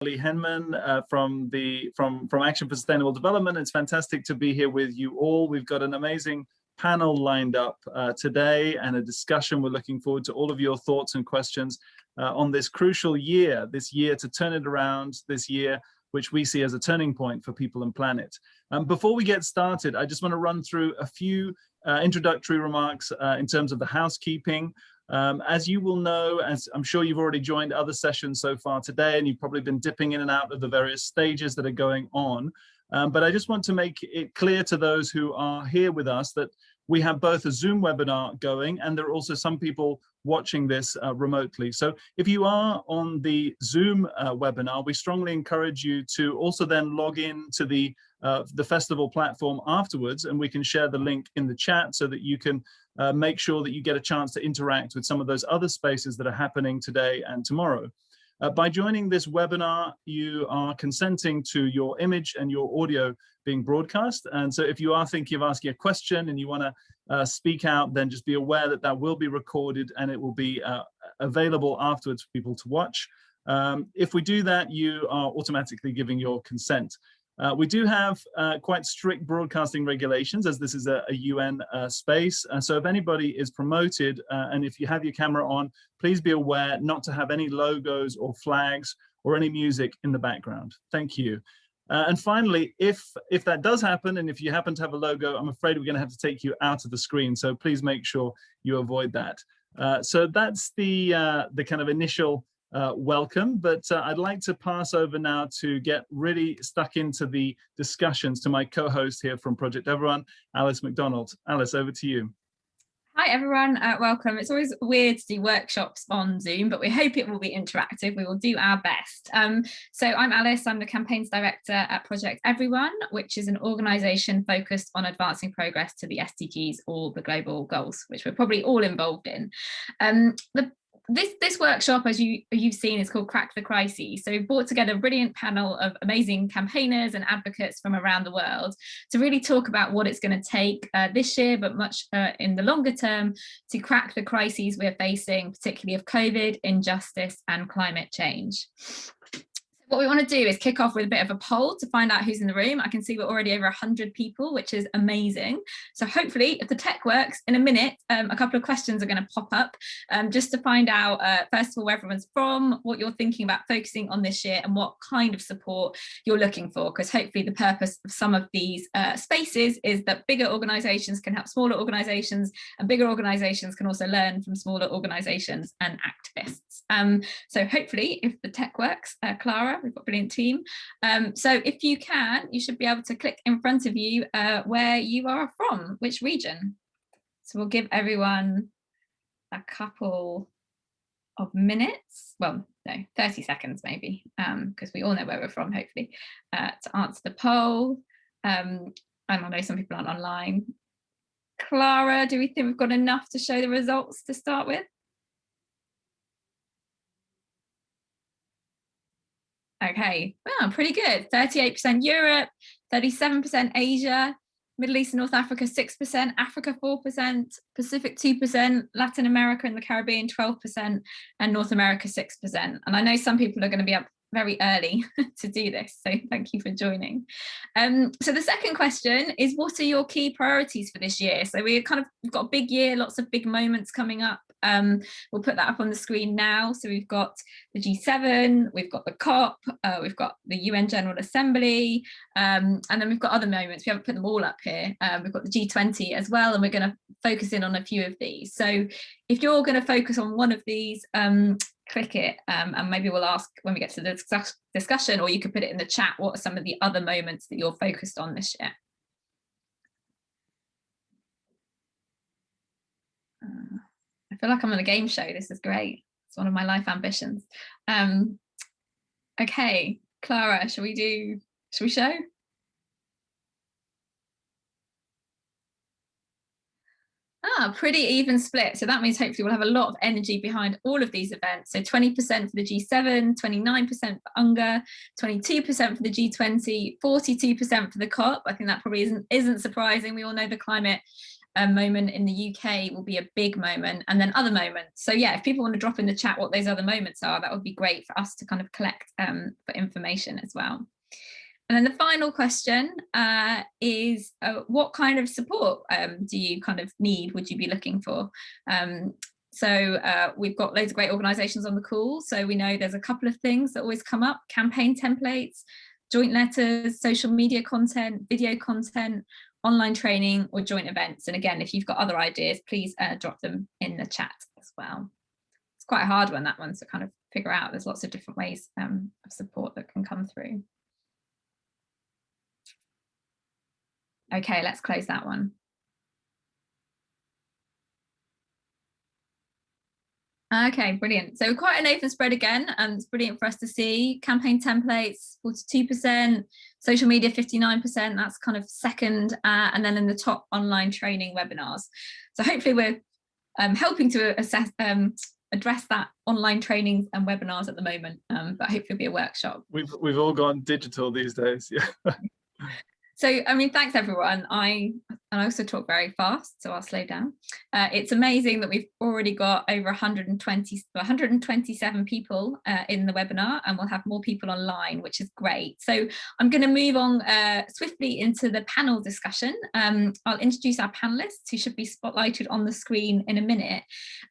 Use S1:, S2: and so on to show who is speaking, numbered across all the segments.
S1: Oli Henman from Action for Sustainable Development. It's fantastic to be here with you all. We've got an amazing panel lined up today and a discussion. We're looking forward to all of your thoughts and questions on this crucial year, this year to turn it around, this year which we see as a turning point for people and planet. Before we get started, I just want to run through a few introductory remarks in terms of the housekeeping. As you will know, as I'm sure you've already joined other sessions so far today, and you've probably been dipping in and out of the various stages that are going on. But I just want to make it clear to those who are here with us that we have both a Zoom webinar going, and there are also some people watching this remotely. So if you are on the Zoom webinar, we strongly encourage you to also then log in to the festival platform afterwards, and we can share the link in the chat so that you can make sure that you get a chance to interact with some of those other spaces that are happening today and tomorrow. By joining this webinar, you are consenting to your image and your audio being broadcast. And so if you are thinking of asking a question and you want to speak out, then just be aware that that will be recorded and it will be available afterwards for people to watch. If we do that, you are automatically giving your consent. We do have quite strict broadcasting regulations, as this is a UN space. So if anybody is promoted and if you have your camera on, please be aware not to have any logos or flags or any music in the background. Thank you. And finally, if that does happen, and if you happen to have a logo, I'm afraid we're going to have to take you out of the screen. So please make sure you avoid that. So that's the kind of initial welcome, but I'd like to pass over now to get really stuck into the discussions to my co-host here from Project Everyone, Alice Macdonald. Alice, over to you.
S2: Hi everyone, welcome. It's always weird to do workshops on Zoom, but we hope it will be interactive. We will do our best. So I'm Alice, I'm the campaigns director at Project Everyone, which is an organisation focused on advancing progress to the SDGs, or the global goals, which we're probably all involved in. This workshop, as you've seen, is called Crack the Crises. So we've brought together a brilliant panel of amazing campaigners and advocates from around the world to really talk about what it's going to take this year, but much in the longer term, to crack the crises we're facing, particularly of COVID, injustice and climate change. What we want to do is kick off with a bit of a poll to find out who's in the room. I can see we're already over 100 people, which is amazing. So hopefully, if the tech works, in a minute, a couple of questions are going to pop up just to find out, first of all, where everyone's from, what you're thinking about focusing on this year, and what kind of support you're looking for. Because hopefully the purpose of some of these spaces is that bigger organisations can help smaller organisations, and bigger organisations can also learn from smaller organisations and activists. So hopefully, if the tech works, Clara, we've got a brilliant team. So if you can, you should be able to click in front of you where you are from, which region. So we'll give everyone a couple of minutes, well, no, 30 seconds maybe, because we all know where we're from, hopefully, to answer the poll. And I know some people aren't online. Clara, do we think we've got enough to show the results to start with? Okay, well, pretty good. 38% Europe, 37% Asia, Middle East and North Africa 6%, Africa 4%, Pacific 2%, Latin America and the Caribbean 12%, and North America 6%. And I know some people are going to be up very early to do this, so thank you for joining. So the second question is, what are your key priorities for this year? So we've got a big year, lots of big moments coming up. We'll put that up on the screen now. So we've got the G7, we've got the COP, we've got the UN General Assembly, and then we've got other moments. We haven't put them all up here. We've got the G20 as well, and we're going to focus in on a few of these. So if you're going to focus on one of these, click it, and maybe we'll ask when we get to the discussion, or you could put it in the chat, what are some of the other moments that you're focused on this year? I feel like I'm on a game show. This is great. It's one of my life ambitions. Okay, Clara, shall we show? Pretty even split. So that means hopefully we'll have a lot of energy behind all of these events. So 20% for the G7, 29% for UNGA, 22% for the G20, 42% for the COP. I think that probably isn't surprising. We all know the climate moment in the UK will be a big moment, and then other moments. So yeah, if people want to drop in the chat what those other moments are, that would be great for us to kind of collect for information as well. And then the final question is what kind of support do you kind of need, would you be looking for? So we've got loads of great organisations on the call. So we know there's a couple of things that always come up: campaign templates, joint letters, social media content, video content, online training, or joint events. And again, if you've got other ideas, please drop them in the chat as well. It's quite a hard one, that one, to kind of figure out. There's lots of different ways of support that can come through. Okay, let's close that one. Okay, brilliant. So quite an open spread again, and it's brilliant for us to see. Campaign templates, 42%, social media, 59%, that's kind of second, and then in the top, online training webinars. So hopefully we're helping to assess, address that online trainings and webinars at the moment, but hopefully it'll be a workshop.
S1: We've all gone digital these days, yeah.
S2: So, I mean, thanks everyone. I also talk very fast, so I'll slow down. It's amazing that we've already got over 127 people in the webinar, and we'll have more people online, which is great. So I'm going to move on swiftly into the panel discussion. I'll introduce our panelists, who should be spotlighted on the screen in a minute,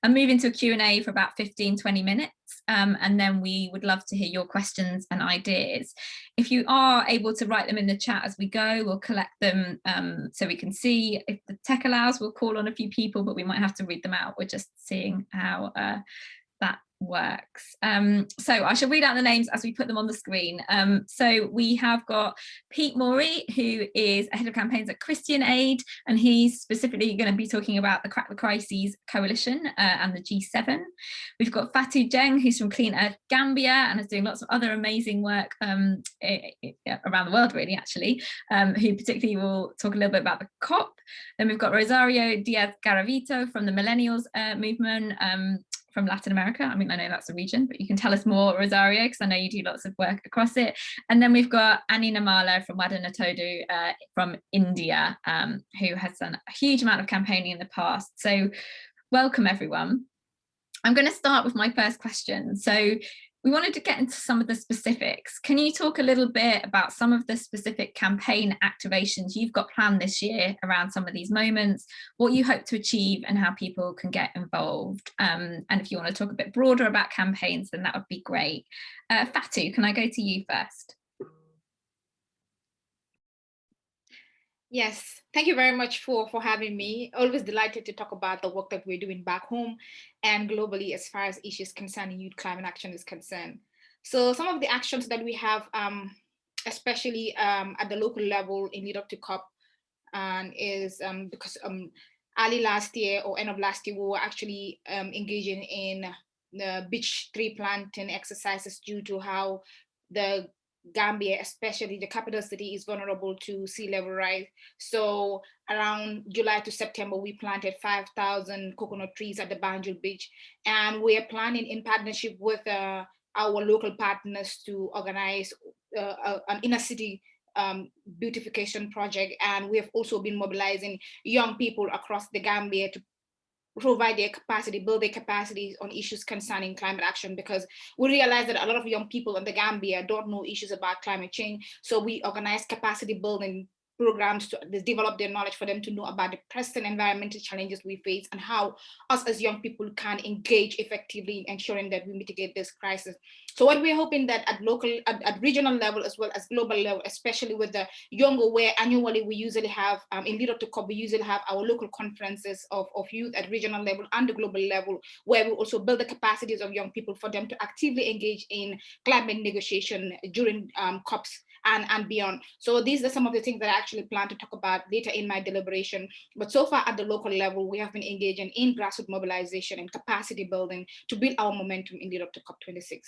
S2: and move into a Q&A for about 15-20 minutes. And then we would love to hear your questions and ideas. If you are able to write them in the chat as we go, we'll collect them so we can see. If the tech allows, we'll call on a few people, but we might have to read them out. We're just seeing how that works. So I shall read out the names as we put them on the screen. So we have got Pete Moorey, who is head of campaigns at Christian Aid, and he's specifically going to be talking about the Crack the Crises Coalition and the G7. We've got Fatou Jeng, who's from Clean Earth Gambia and is doing lots of other amazing work around the world, really, actually, who particularly will talk a little bit about the COP. Then we've got Rosario Diaz Garavito from the Millennials movement, from Latin America. I mean, I know that's a region, but you can tell us more, Rosario, because I know you do lots of work across it. And then we've got Namala from Macdonald from India, who has done a huge amount of campaigning in the past. So welcome, everyone. I'm going to start with my first question. So we wanted to get into some of the specifics. Can you talk a little bit about some of the specific campaign activations you've got planned this year around some of these moments, what you hope to achieve and how people can get involved? And if you want to talk a bit broader about campaigns, then that would be great. Fatou, can I go to you first?
S3: Yes, thank you very much for having me. Always delighted to talk about the work that we're doing back home and globally as far as issues concerning youth climate action is concerned. So some of the actions that we have, especially at the local level in lead up to COP, is because early last year or end of last year, we were actually engaging in the beach tree planting exercises due to how the Gambia, especially the capital city, is vulnerable to sea level rise. So around July to September, we planted 5,000 coconut trees at the Banjul Beach. And we are planning in partnership with our local partners to organize an inner city beautification project. And we have also been mobilizing young people across the Gambia to provide their capacity, build their capacities on issues concerning climate action, because we realize that a lot of young people in the Gambia don't know issues about climate change. So we organize capacity building programs to develop their knowledge for them to know about the present environmental challenges we face and how us as young people can engage effectively in ensuring that we mitigate this crisis. So what we're hoping that at local, at regional level, as well as global level, especially with the younger, where annually we usually have, in lead up to COP, we usually have our local conferences of youth at regional level and the global level, where we also build the capacities of young people for them to actively engage in climate negotiation during COPs and beyond. So these are some of the things that I actually plan to talk about later in my deliberation. But so far at the local level, we have been engaging in grassroots mobilization and capacity building to build our momentum in lead up to COP26.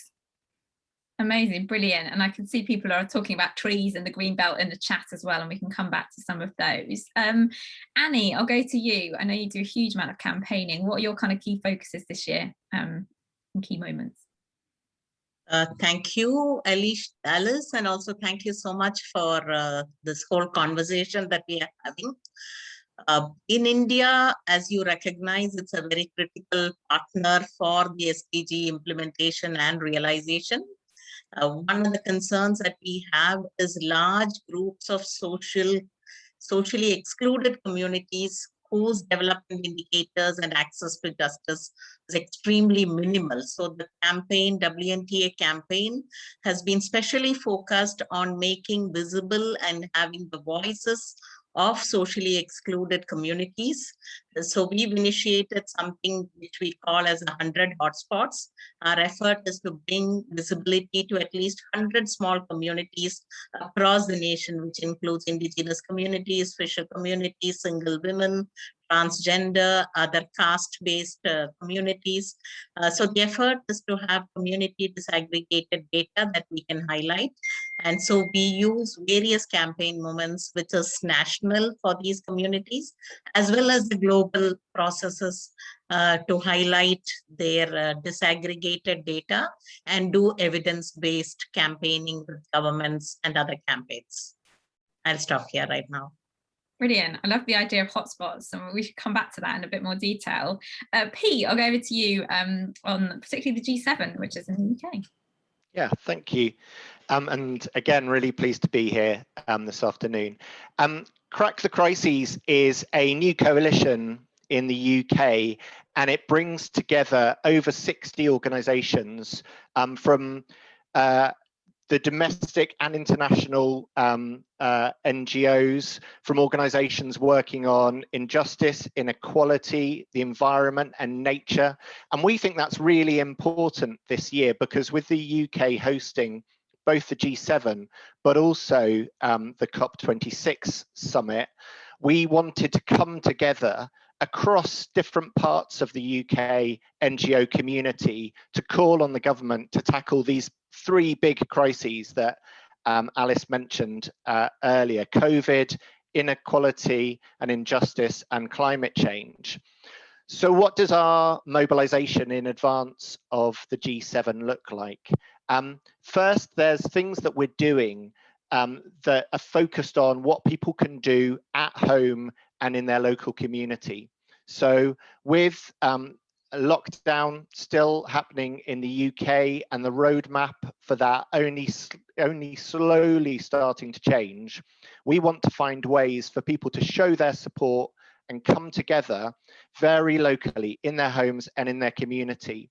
S2: Amazing, brilliant. And I can see people are talking about trees and the green belt in the chat as well, and we can come back to some of those. Annie, I'll go to you. I know you do a huge amount of campaigning. What are your kind of key focuses this year and key moments?
S4: Thank you, Alice, and also thank you so much for this whole conversation that we are having. In India, as you recognize, it's a very critical partner for the SDG implementation and realization. One of the concerns that we have is large groups of socially excluded communities whose development indicators and access to justice is extremely minimal. So the campaign, WNTA campaign, has been specially focused on making visible and having the voices of socially excluded communities. So we've initiated something which we call as 100 hotspots. Our effort is to bring visibility to at least 100 small communities across the nation, which includes indigenous communities, fisher communities, single women, transgender, other caste-based communities. So the effort is to have community disaggregated data that we can highlight. And so we use various campaign moments, which is national for these communities, as well as the global processes to highlight their disaggregated data and do evidence-based campaigning with governments and other campaigns. I'll stop here right now.
S2: Brilliant. I love the idea of hotspots, and we should come back to that in a bit more detail. Pete, I'll go over to you on particularly the G7, which is in the UK.
S5: Yeah, thank you. And again, really pleased to be here this afternoon. Crack the Crises is a new coalition in the UK, and it brings together over 60 organisations from the domestic and international NGOs, from organisations working on injustice, inequality, the environment and nature. And we think that's really important this year, because with the UK hosting both the G7, but also the COP26 summit, we wanted to come together across different parts of the UK NGO community to call on the government to tackle these three big crises that Alice mentioned earlier: COVID, inequality and injustice, and climate change. So what does our mobilisation in advance of the G7 look like? First, there's things that we're doing that are focused on what people can do at home and in their local community. So with lockdown still happening in the UK and the roadmap for that only slowly starting to change, we want to find ways for people to show their support and come together very locally in their homes and in their community.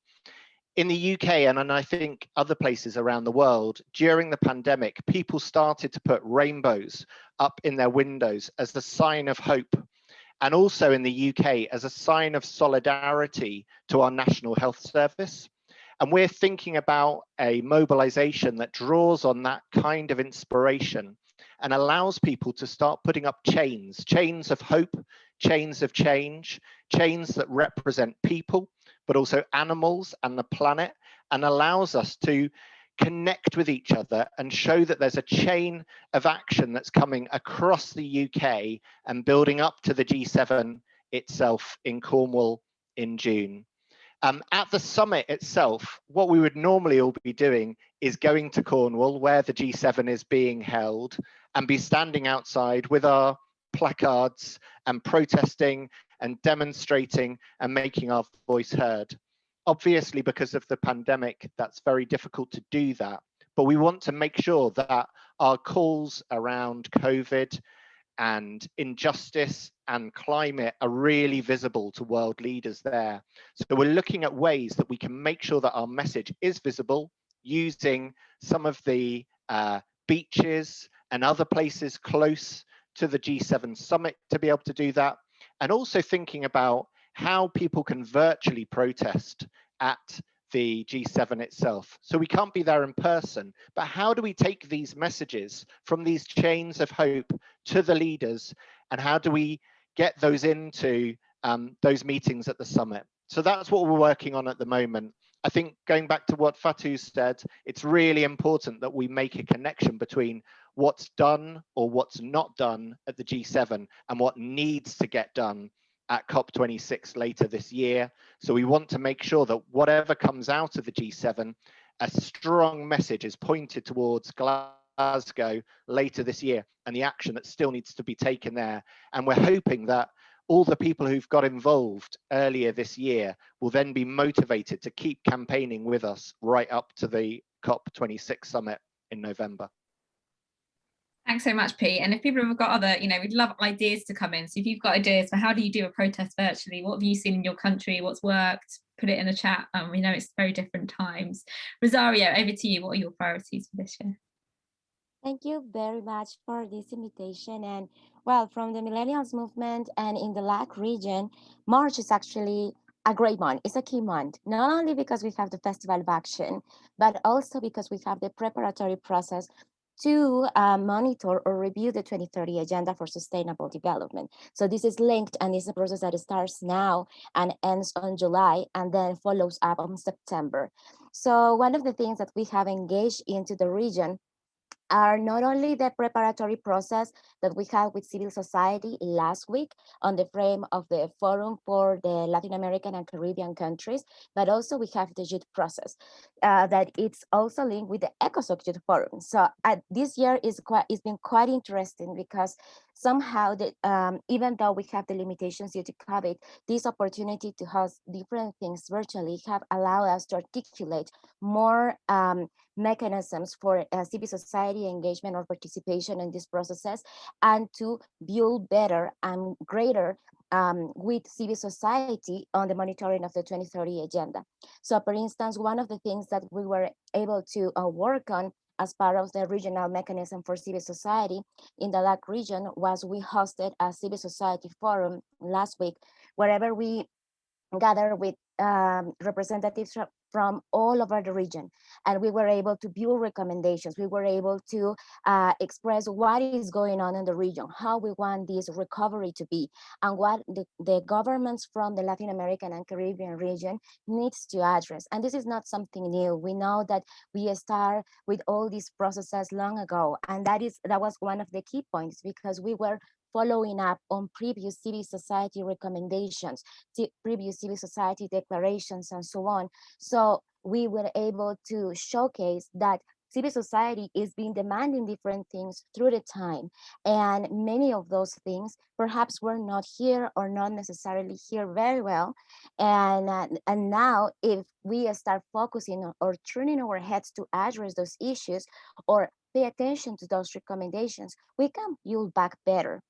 S5: In the UK, and I think other places around the world, during the pandemic, people started to put rainbows up in their windows as a sign of hope, and also in the UK as a sign of solidarity to our National Health Service. And we're thinking about a mobilisation that draws on that kind of inspiration and allows people to start putting up chains of hope, chains of change, chains that represent people, but also animals and the planet, and allows us to connect with each other and show that there's a chain of action that's coming across the UK and building up to the G7 itself in Cornwall in June. At the summit itself, what we would normally all be doing is going to Cornwall, where the G7 is being held, and be standing outside with our placards and protesting and demonstrating and making our voice heard. Obviously, because of the pandemic, that's very difficult to do that. But we want to make sure that our calls around COVID and injustice and climate are really visible to world leaders there. So we're looking at ways that we can make sure that our message is visible, using some of the beaches and other places close to the G7 summit to be able to do that, and also thinking about how people can virtually protest at the G7 itself. So we can't be there in person, but how do we take these messages from these chains of hope to the leaders, and how do we get those into those meetings at the summit? So that's what we're working on at the moment. I think, going back to what Fatou said, it's really important that we make a connection between what's done or what's not done at the G7 and what needs to get done at COP26 later this year. So we want to make sure that whatever comes out of the G7, a strong message is pointed towards Glasgow later this year and the action that still needs to be taken there. And we're hoping that all the people who've got involved earlier this year will then be motivated to keep campaigning with us right up to the COP26 summit in November.
S2: Thanks so much, Pete. And if people have got other, we'd love ideas to come in. So if you've got ideas for how do you do a protest virtually, what have you seen in your country, what's worked, put it in the chat. We know it's very different times. Rosario, over to you. What are your priorities for this year?
S6: Thank you very much for this invitation. And well, from the Millennials movement and in the LAC region, March is actually a great month. It's a key month, not only because we have the Festival of Action, but also because we have the preparatory process to monitor or review the 2030 Agenda for Sustainable Development. So this is linked, and it's a process that starts now and ends on July and then follows up on September. So one of the things that we have engaged into the region are not only the preparatory process that we had with civil society last week on the frame of the Forum for the Latin American and Caribbean countries, but also we have the youth process that it's also linked with the ECOSOC Youth Forum. So this year it's been quite interesting because somehow even though we have the limitations due to COVID, this opportunity to host different things virtually have allowed us to articulate more mechanisms for civil society engagement or participation in these processes, and to build better and greater with civil society on the monitoring of the 2030 agenda. So for instance, one of the things that we were able to work on as part of the regional mechanism for civil society in the LAC region was we hosted a civil society forum last week, wherever we gather with representatives from all over the region, and we were able to build recommendations. We were able to express what is going on in the region, how we want this recovery to be, and what the governments from the Latin American and Caribbean region needs to address. And this is not something new. We know that we start with all these processes long ago, and that was one of the key points, because we were following up on previous civil society recommendations, previous civil society declarations, and so on. So we were able to showcase that civil society is being demanding different things through the time. And many of those things perhaps were not here or not necessarily here very well. And now if we start focusing on, or turning our heads to address those issues or pay attention to those recommendations, we can build back better.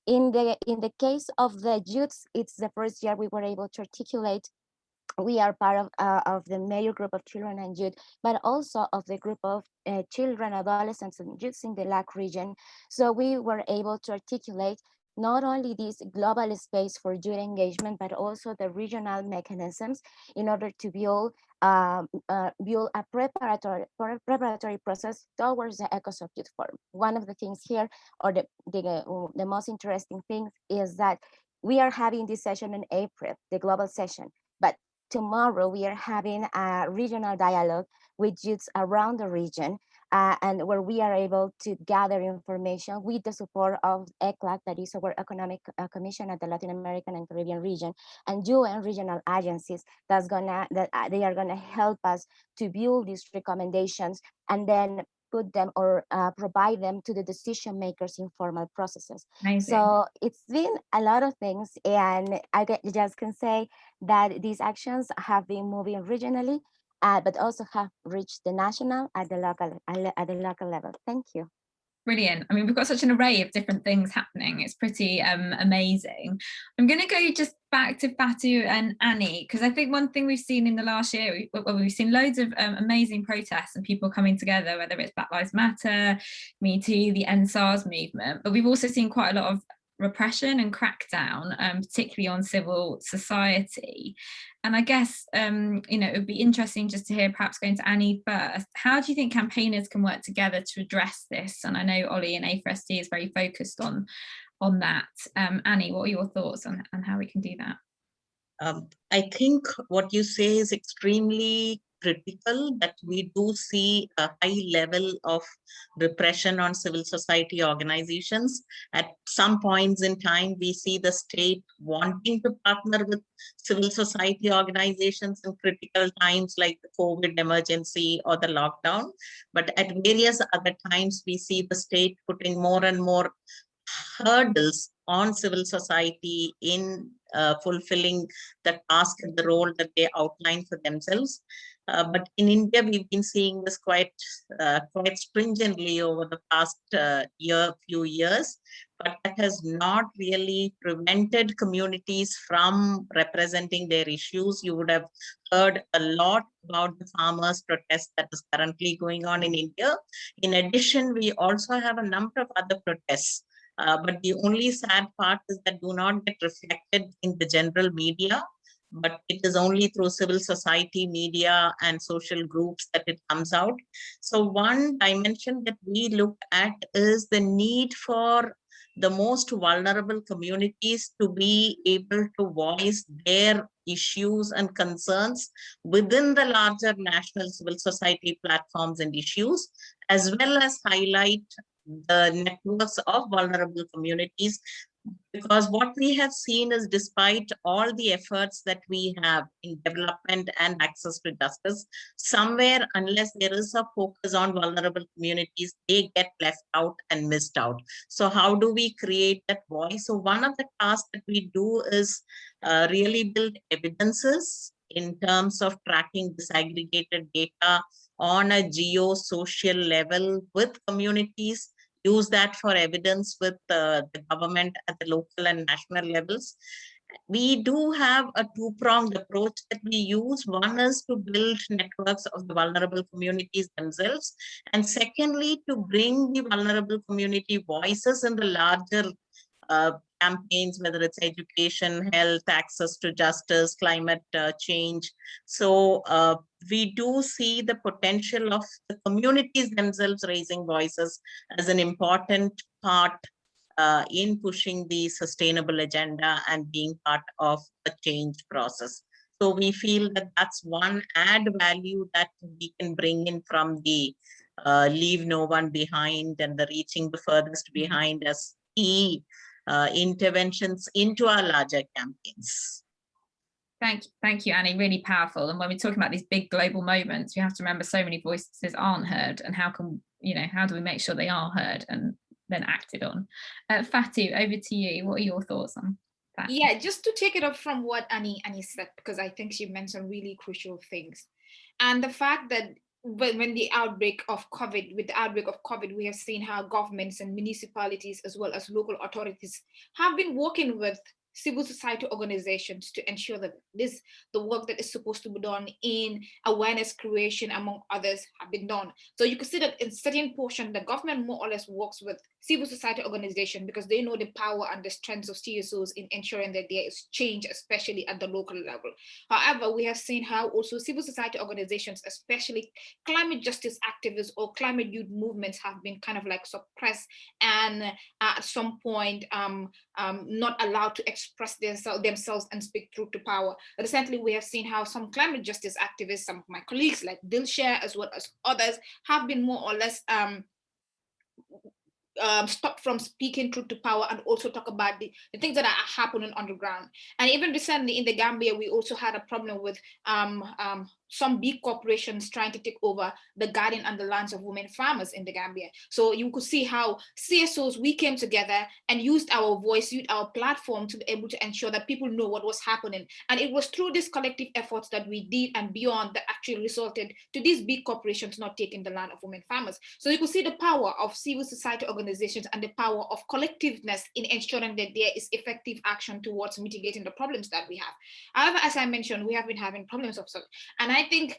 S6: In the case of the youths, it's the first year we were able to articulate. We are part of the major group of children and youth, but also of the group of children, adolescents, and youths in the LAC region. So we were able to articulate not only this global space for youth engagement, but also the regional mechanisms in order to build a preparatory process towards the ECOSOC Youth Forum. One of the things here, or the most interesting thing, is that we are having this session in April, the global session, but tomorrow we are having a regional dialogue with youths around the region, and where we are able to gather information with the support of ECLAC, that is our Economic Commission at the Latin American and Caribbean region, and UN regional agencies that they are gonna help us to build these recommendations and then put them or provide them to the decision makers in formal processes.
S2: Amazing.
S6: So it's been a lot of things, and I just can say that these actions have been moving regionally, but also have reached the national at the local level. Thank you.
S2: Brilliant. I mean, we've got such an array of different things happening. It's pretty amazing. I'm going to go just back to Fatou and Annie, because I think one thing we've seen in the last year, we've seen loads of amazing protests and people coming together, whether it's Black Lives Matter, Me Too, the End SARS movement, but we've also seen quite a lot of repression and crackdown, particularly on civil society. And I guess, it would be interesting just to hear, perhaps going to Annie first, how do you think campaigners can work together to address this? And I know Oli and A4SD is very focused on that. Annie, what are your thoughts on how we can do that?
S4: I think what you say is extremely critical, that we do see a high level of repression on civil society organizations. At some points in time, we see the state wanting to partner with civil society organizations in critical times like the COVID emergency or the lockdown. But at various other times, we see the state putting more and more hurdles on civil society in fulfilling the task and the role that they outline for themselves. But in India, we've been seeing this quite stringently over the past few years, but that has not really prevented communities from representing their issues. You would have heard a lot about the farmers' protest that is currently going on in India. In addition, we also have a number of other protests. But the only sad part is that do not get reflected in the general media, but it is only through civil society, media, and social groups that it comes out. So one dimension that we look at is the need for the most vulnerable communities to be able to voice their issues and concerns within the larger national civil society platforms and issues, as well as highlight the networks of vulnerable communities. Because what we have seen is, despite all the efforts that we have in development and access to justice, somewhere, unless there is a focus on vulnerable communities, they get left out and missed out. So how do we create that voice? So one of the tasks that we do is really build evidences in terms of tracking disaggregated data on a geo-social level with communities, use that for evidence with the government at the local and national levels. We do have a two-pronged approach that we use. One is to build networks of the vulnerable communities themselves. And secondly, to bring the vulnerable community voices in the larger campaigns, whether it's education, health, access to justice, climate change. So we do see the potential of the communities themselves raising voices as an important part in pushing the sustainable agenda and being part of the change process. So we feel that that's one add value that we can bring in from the leave no one behind and the reaching the furthest behind as key interventions into our larger campaigns.
S2: Thank you, Annie. Really powerful. And when we're talking about these big global moments, we have to remember so many voices aren't heard, and how do we make sure they are heard and then acted on? Fatou, over to you. What are your thoughts on that?
S3: Yeah, just to take it up from what Annie said, because I think she mentioned really crucial things, and the fact that when the outbreak of COVID, we have seen how governments and municipalities as well as local authorities have been working with civil society organizations to ensure that the work that is supposed to be done in awareness creation, among others, have been done. So you can see that in certain portion, the government more or less works with civil society organization because they know the power and the strengths of CSOs in ensuring that there is change, especially at the local level. However, we have seen how also civil society organizations, especially climate justice activists or climate youth movements, have been kind of like suppressed and at some point not allowed to express themselves and speak truth to power. Recently, we have seen how some climate justice activists, some of my colleagues like Dilshare as well as others, have been more or less stopped from speaking truth to power and also talk about the things that are happening on the ground. And even recently in the Gambia, we also had a problem with some big corporations trying to take over the garden and the lands of women farmers in the Gambia. So you could see how CSOs, we came together and used our voice, used our platform to be able to ensure that people know what was happening. And it was through these collective efforts that we did and beyond that actually resulted to these big corporations not taking the land of women farmers. So you could see the power of civil society organizations and the power of collectiveness in ensuring that there is effective action towards mitigating the problems that we have. However, as I mentioned, we have been having problems of such. And I think,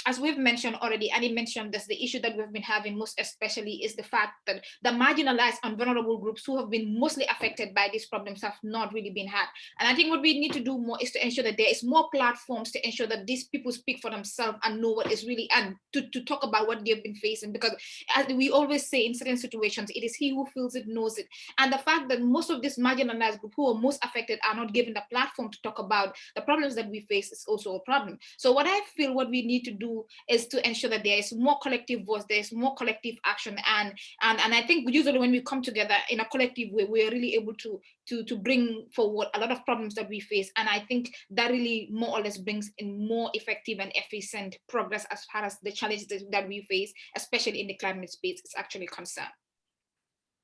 S3: as we've mentioned already, Annie mentioned this, the issue that we've been having most especially is the fact that the marginalized and vulnerable groups who have been mostly affected by these problems have not really been had. And I think what we need to do more is to ensure that there is more platforms to ensure that these people speak for themselves and know what is really, and to talk about what they've been facing. Because as we always say, in certain situations, it is he who feels it knows it. And the fact that most of these marginalized groups who are most affected are not given the platform to talk about the problems that we face is also a problem. So what I feel what we need to do is to ensure that there is more collective voice, there is more collective action, and I think usually when we come together in a collective way, we are really able to bring forward a lot of problems that we face, and I think that really more or less brings in more effective and efficient progress as far as the challenges that we face, especially in the climate space, is actually concerned.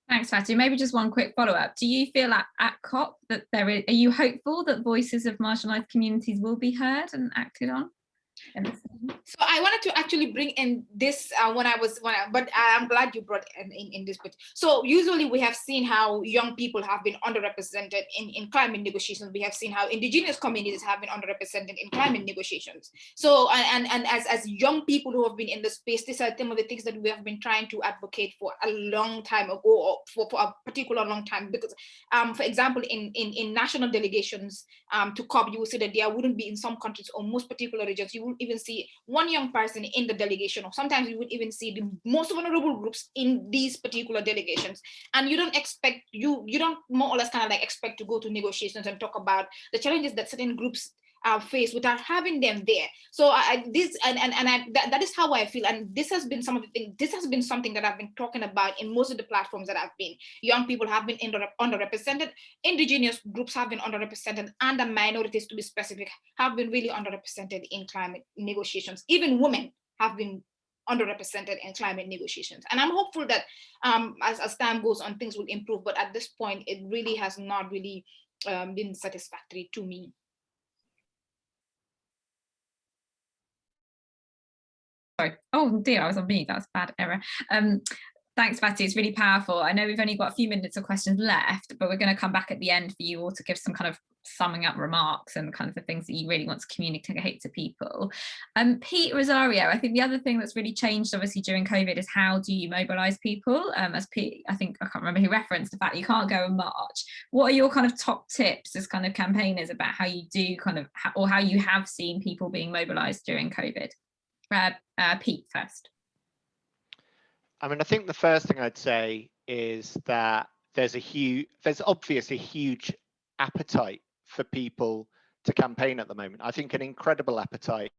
S2: Thanks, Fatou. Maybe just one quick follow-up. Do you feel at COP that are you hopeful that voices of marginalised communities will be heard and acted on?
S3: So I wanted to actually bring in this but I'm glad you brought in this bit. So usually we have seen how young people have been underrepresented in climate negotiations. We have seen how indigenous communities have been underrepresented in climate negotiations. So and as young people who have been in the space, these are some of the things that we have been trying to advocate for a long time ago, or for a particular long time. Because for example, in national delegations to COP, you will see that there wouldn't be, in some countries or most particular regions, you won't even see one young person in the delegation, or sometimes you would even see the most vulnerable groups in these particular delegations, and you don't expect, you don't more or less kind of like expect to go to negotiations and talk about the challenges that certain groups face without having them there. So that is how I feel, and this has been some of the things. This has been something that I've been talking about in most of the platforms that I've been. Young people have been underrepresented, indigenous groups have been underrepresented, and the minorities, to be specific, have been really underrepresented in climate negotiations. Even women have been underrepresented in climate negotiations. And I'm hopeful that as time goes on, things will improve. But at this point, it really has not really been satisfactory to me.
S2: Sorry. Oh dear, I was on mute. That was a bad error. Thanks, Fatou. It's really powerful. I know we've only got a few minutes of questions left, but we're going to come back at the end for you all to give some kind of summing up remarks and kind of the things that you really want to communicate to people. Pete, Rosario, I think the other thing that's really changed obviously during COVID is how do you mobilise people? As Pete, I think, I can't remember who referenced the fact you can't go and march. What are your kind of top tips as kind of campaigners about how you do kind of, or how you have seen people being mobilised during COVID? Pete first.
S5: I mean, I think the first thing I'd say is that there's obviously a huge appetite for people to campaign at the moment. I think an incredible appetite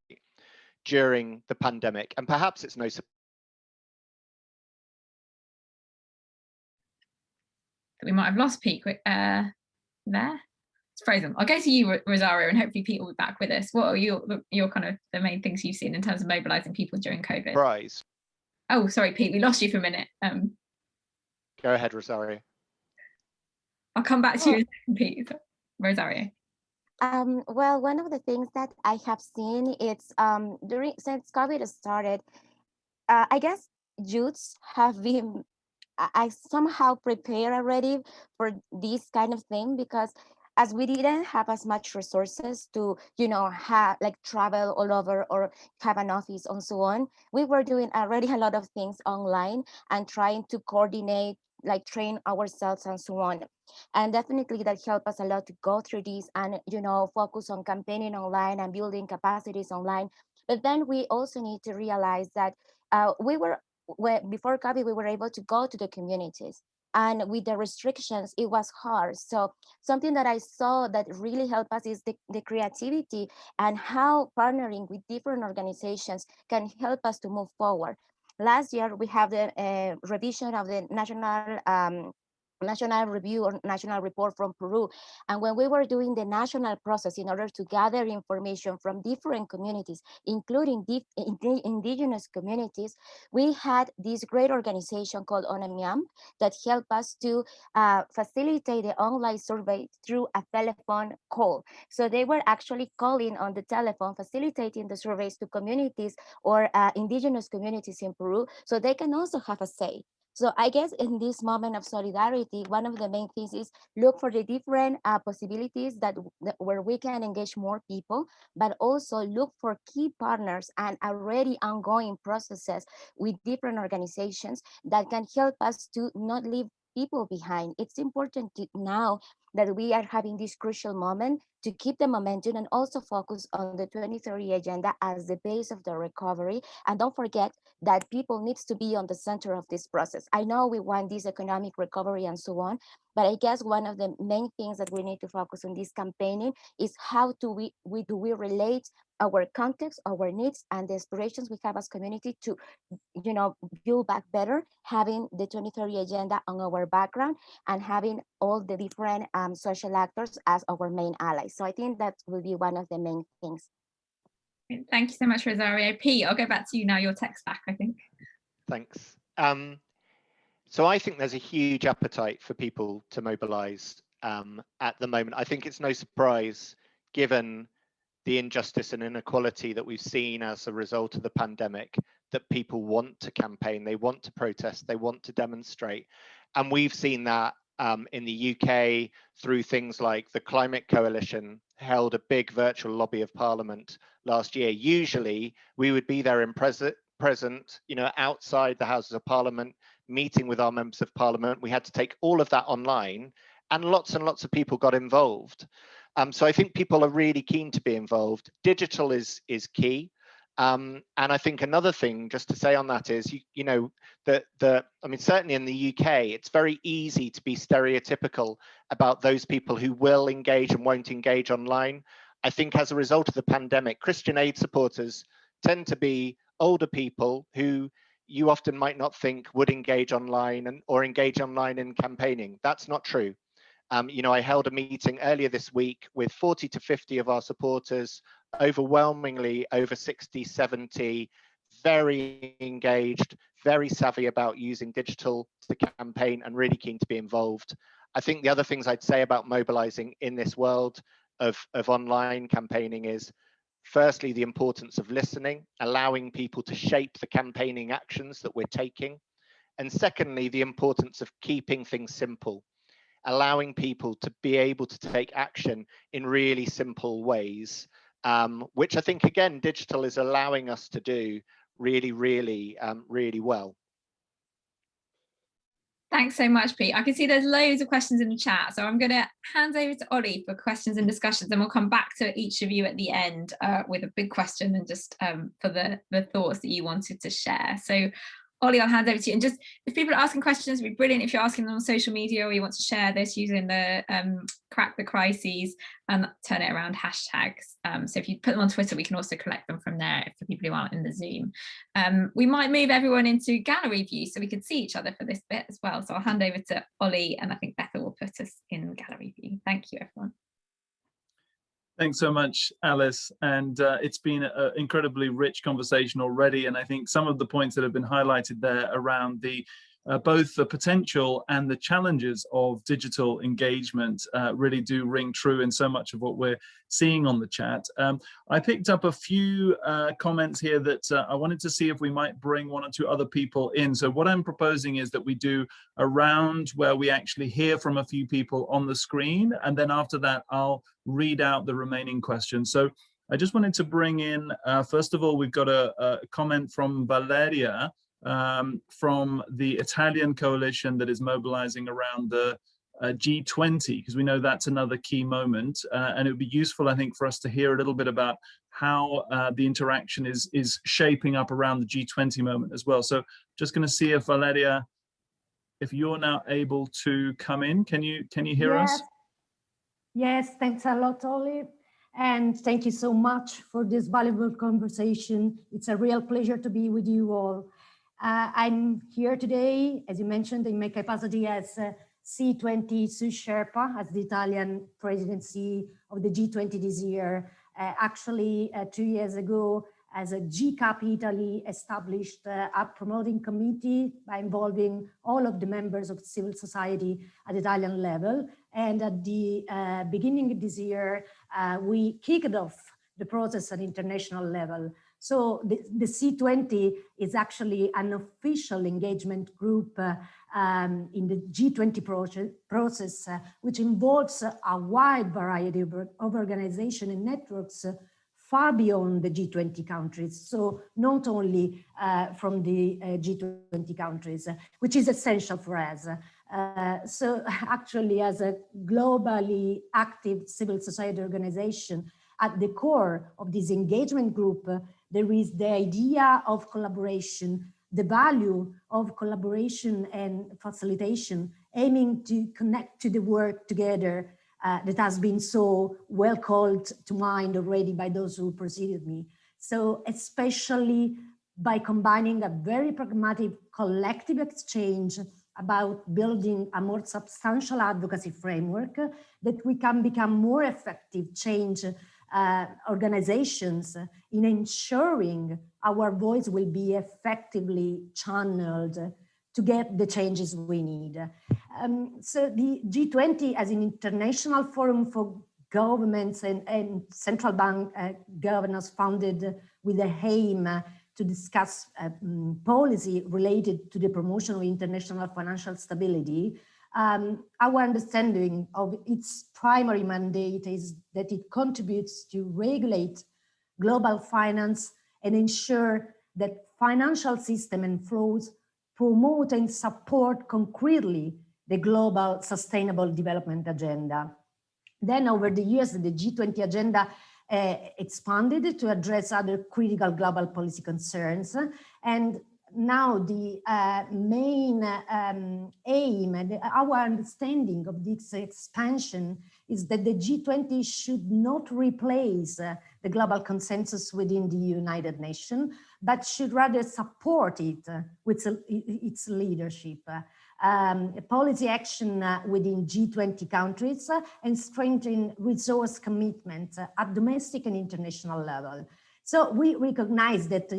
S5: during the pandemic, and perhaps it's no surprise.
S2: We might have lost Pete there. It's frozen. I'll go to you, Rosario, and hopefully Pete will be back with us. What are your kind of the main things you've seen in terms of mobilising people during COVID?
S5: Surprise.
S2: Oh, sorry, Pete, we lost you for a minute.
S5: Go ahead, Rosario.
S2: I'll come back to you, Pete. Rosario.
S6: Well, one of the things that I have seen, it's since COVID started, I guess youths have been, I somehow prepared already for this kind of thing, because as we didn't have as much resources to, have like travel all over or have an office and so on, we were doing already a lot of things online and trying to coordinate, like train ourselves and so on. And definitely that helped us a lot to go through this and, focus on campaigning online and building capacities online. But then we also need to realize that before COVID, we were able to go to the communities. And with the restrictions, it was hard. So something that I saw that really helped us is the creativity and how partnering with different organizations can help us to move forward. Last year, we have the revision of the national review or national report from Peru. And when we were doing the national process in order to gather information from different communities, including indigenous communities, we had this great organization called UNGA that helped us to facilitate the online survey through a telephone call. So they were actually calling on the telephone, facilitating the surveys to communities or indigenous communities in Peru, so they can also have a say. So I guess in this moment of solidarity, one of the main things is look for the different possibilities where we can engage more people, but also look for key partners and already ongoing processes with different organizations that can help us to not leave people behind. It's important now that we are having this crucial moment to keep the momentum and also focus on the 2030 agenda as the base of the recovery. And don't forget that people needs to be on the center of this process. I know we want this economic recovery and so on, but I guess one of the main things that we need to focus on this campaigning is how do we relate our context, our needs, and the aspirations we have as community to, build back better, having the 2030 agenda on our background and having all the different social actors as our main allies. So I think that will be one of the main things.
S2: Thank you so much, Rosario. Pete, I'll go back to you now. Your text back, I think.
S5: Thanks. So I think there's a huge appetite for people to mobilise at the moment. I think it's no surprise, given the injustice and inequality that we've seen as a result of the pandemic, that people want to campaign, they want to protest, they want to demonstrate. And we've seen that in the UK through things like the Climate Coalition held a big virtual lobby of Parliament last year. Usually we would be there in present, you know, outside the Houses of Parliament, meeting with our members of Parliament. We had to take all of that online, and lots of people got involved. So I think people are really keen to be involved. Digital is key. And I think another thing just to say on that is, you know, I mean, certainly in the UK, it's very easy to be stereotypical about those people who will engage and won't engage online. I think as a result of the pandemic, Christian Aid supporters tend to be older people who you often might not think would engage online or engage online in campaigning. That's not true. You know, I held a meeting earlier this week with 40 to 50 of our supporters, overwhelmingly over 60, 70, very engaged, very savvy about using digital to campaign and really keen to be involved. I think the other things I'd say about mobilizing in this world of online campaigning is, firstly, the importance of listening, allowing people to shape the campaigning actions that we're taking. And secondly, the importance of keeping things simple, allowing people to be able to take action in really simple ways, which I think, again, digital is allowing us to do really well.
S2: Thanks so much, Pete. I can see there's loads of questions in the chat, so I'm going to hand over to Oli for questions and discussions, and we'll come back to each of you at the end with a big question and just for the thoughts that you wanted to share. So Oli, I'll hand over to you. And just if people are asking questions, it'd be brilliant if you're asking them on social media, or you want to share this using the Crack the Crises and turn it around hashtags. So if you put them on Twitter, we can also collect them from there for people who aren't in the Zoom. We might move everyone into gallery view so we can see each other for this bit as well. So I'll hand over to Oli, and I think Betha will put us in gallery view. Thank you, everyone.
S1: Thanks so much, Alice. And it's been an incredibly rich conversation already. And I think some of the points that have been highlighted there around the both the potential and the challenges of digital engagement really do ring true in so much of what we're seeing on the chat. I picked up a few comments here that I wanted to see if we might bring one or two other people in. So what I'm proposing is that we do a round where we actually hear from a few people on the screen, and then after that I'll read out the remaining questions. So I just wanted to bring in, first of all, we've got a comment from Valeria, from the Italian coalition that is mobilizing around the G20, because we know that's another key moment, and it would be useful, I think, for us to hear a little bit about how the interaction is shaping up around the G20 moment as well. So just going to see if Valeria, if you're now able to come in, can you hear us?
S7: Yes, thanks a lot, Oli. And thank you so much for this valuable conversation. It's a real pleasure to be with you all. I'm here today, as you mentioned, in my capacity as C20 Sous Sherpa, as the Italian presidency of the G20 this year. Actually, 2 years ago, as a GCOP Italy established a promoting committee by involving all of the members of civil society at Italian level. And at the beginning of this year, we kicked off the process at international level. So the C20 is actually an official engagement group in the G20 process, which involves a wide variety of organizations and networks far beyond the G20 countries. So not only from the G20 countries, which is essential for us. So actually, as a globally active civil society organization, at the core of this engagement group, there is the idea of collaboration, the value of collaboration and facilitation, aiming to connect to the work together that has been so well called to mind already by those who preceded me. So especially by combining a very pragmatic collective exchange about building a more substantial advocacy framework that we can become more effective change organizations in ensuring our voice will be effectively channeled to get the changes we need. So the G20 as an international forum for governments and central bank governors founded with the aim to discuss policy related to the promotion of international financial stability. Our understanding of its primary mandate is that it contributes to regulate global finance and ensure that financial system and flows promote and support concretely the global sustainable development agenda. Then over the years, the G20 agenda expanded to address other critical global policy concerns. And now the main aim and our understanding of this expansion is that the G20 should not replace the global consensus within the United Nations, but should rather support it with its leadership. Policy action within G20 countries and strengthen resource commitment at domestic and international level. So we recognize that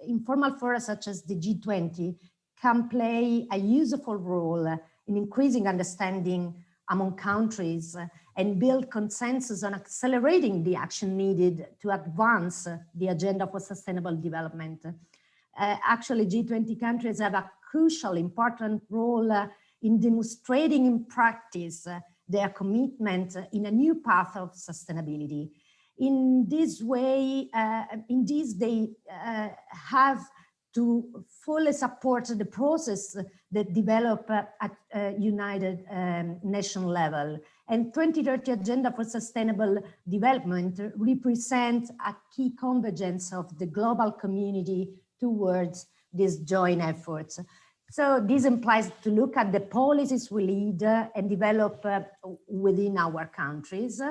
S7: informal fora such as the G20 can play a useful role in increasing understanding among countries and build consensus on accelerating the action needed to advance the agenda for sustainable development. Actually, G20 countries have a crucial, important role in demonstrating in practice their commitment in a new path of sustainability. In this way, they have to fully support the process that develop at United Nations level. And 2030 Agenda for Sustainable Development represents a key convergence of the global community towards these joint efforts. So this implies to look at the policies we lead and develop within our countries.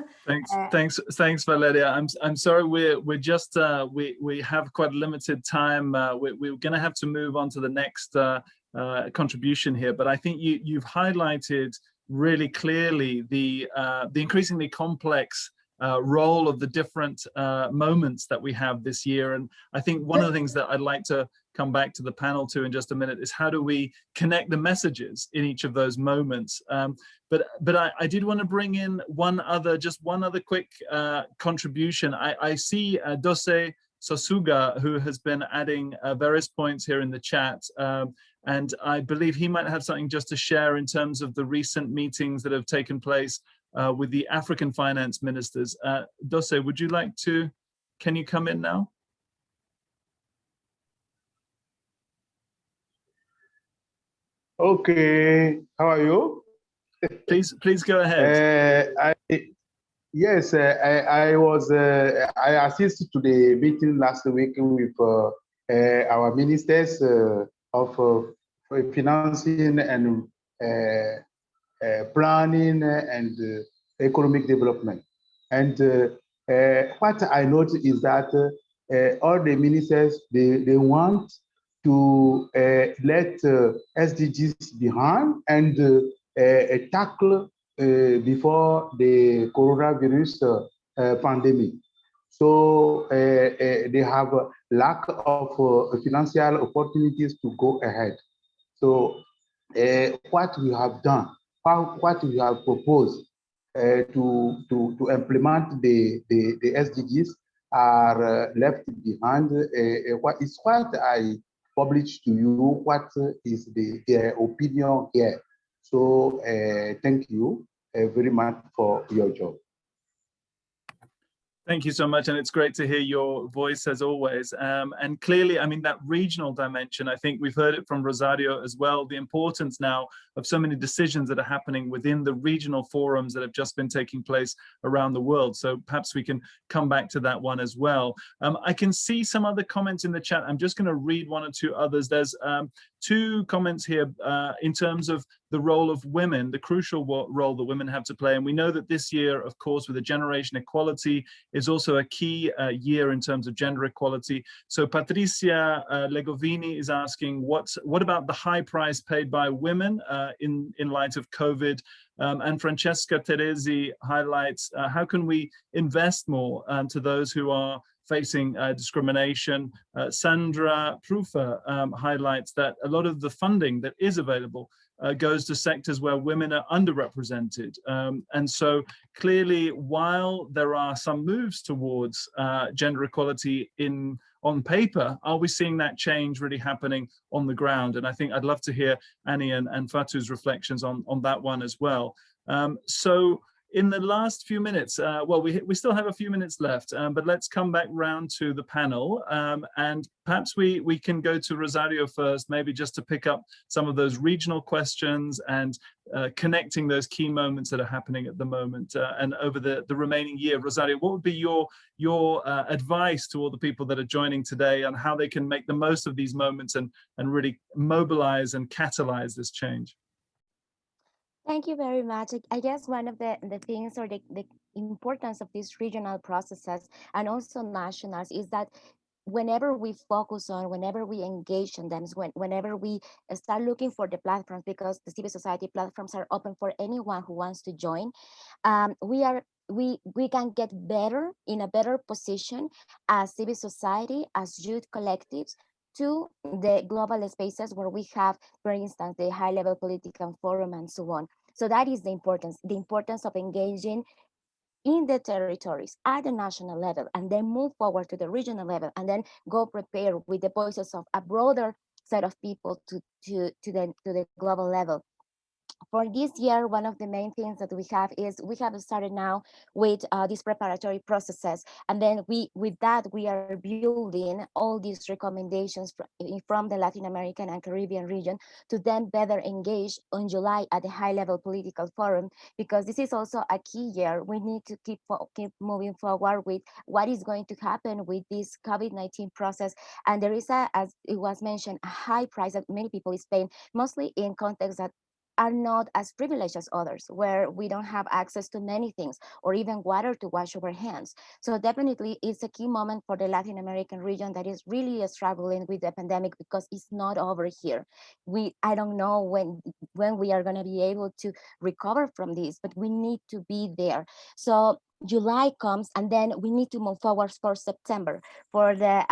S1: Thanks, Valeria. I'm sorry, we're just we have quite limited time. We're going to have to move on to the next contribution here. But I think you've highlighted really clearly the increasingly complex role of the different moments that we have this year. And I think one of the things that I'd like to come back to the panel to in just a minute is how do we connect the messages in each of those moments. But I did want to bring in one other quick contribution. I see Dose Sosuga, who has been adding various points here in the chat. And I believe he might have something just to share in terms of the recent meetings that have taken place with the African finance ministers. Dose, would you like to, can you come in now?
S8: Okay, how are you?
S1: Please go ahead.
S8: I assisted to the meeting last week with our ministers of financing and planning and economic development. And what I noticed is that all the ministers, they want to let SDGs behind and tackle before the coronavirus pandemic. So they have a lack of financial opportunities to go ahead. So what we have done, what we have proposed to implement the SDGs are left behind. What I published to you, what is their opinion here. So thank you very much for your job.
S1: Thank you so much, and it's great to hear your voice as always. And clearly, I mean, that regional dimension, I think we've heard it from Rosario as well, the importance now of so many decisions that are happening within the regional forums that have just been taking place around the world. So perhaps we can come back to that one as well. I can see some other comments in the chat. I'm just going to read one or two others. There's two comments here in terms of the role of women, the crucial role that women have to play. And we know that this year, of course, with the generation equality is also a key year in terms of gender equality. So Patricia Legovini is asking, what about the high price paid by women in light of COVID? And Francesca Teresi highlights, how can we invest more to those who are facing discrimination. Sandra Prufer highlights that a lot of the funding that is available goes to sectors where women are underrepresented. And so clearly, while there are some moves towards gender equality on paper, are we seeing that change really happening on the ground? And I think I'd love to hear Annie and Fatou's reflections on that one as well. So in the last few minutes, well, we still have a few minutes left, but let's come back round to the panel. And perhaps we can go to Rosario first, maybe just to pick up some of those regional questions and connecting those key moments that are happening at the moment and over the remaining year. Rosario, what would be your advice to all the people that are joining today on how they can make the most of these moments and really mobilize and catalyze this change?
S6: Thank you very much. I guess one of the things or the importance of these regional processes and also nationals is that whenever we focus on, whenever we engage in them, whenever we start looking for the platforms, because the civil society platforms are open for anyone who wants to join, we can get better, in a better position as civil society, as youth collectives, to the global spaces where we have, for instance, the high-level political forum and so on. So that is the importance of engaging in the territories at the national level, and then move forward to the regional level, and then go prepare with the voices of a broader set of people to the global level. For this year, one of the main things that we have is we have started now with these preparatory processes. And then with that, we are building all these recommendations from the Latin American and Caribbean region to then better engage in July at the high-level political forum, because this is also a key year. We need to keep moving forward with what is going to happen with this COVID-19 process. And there is, as it was mentioned, a high price that many people is paying, mostly in contexts that are not as privileged as others, where we don't have access to many things or even water to wash our hands. So definitely it's a key moment for the Latin American region that is really struggling with the pandemic, because it's not over here. I don't know when we are going to be able to recover from this, but we need to be there. So July comes, and then we need to move forward for September, for the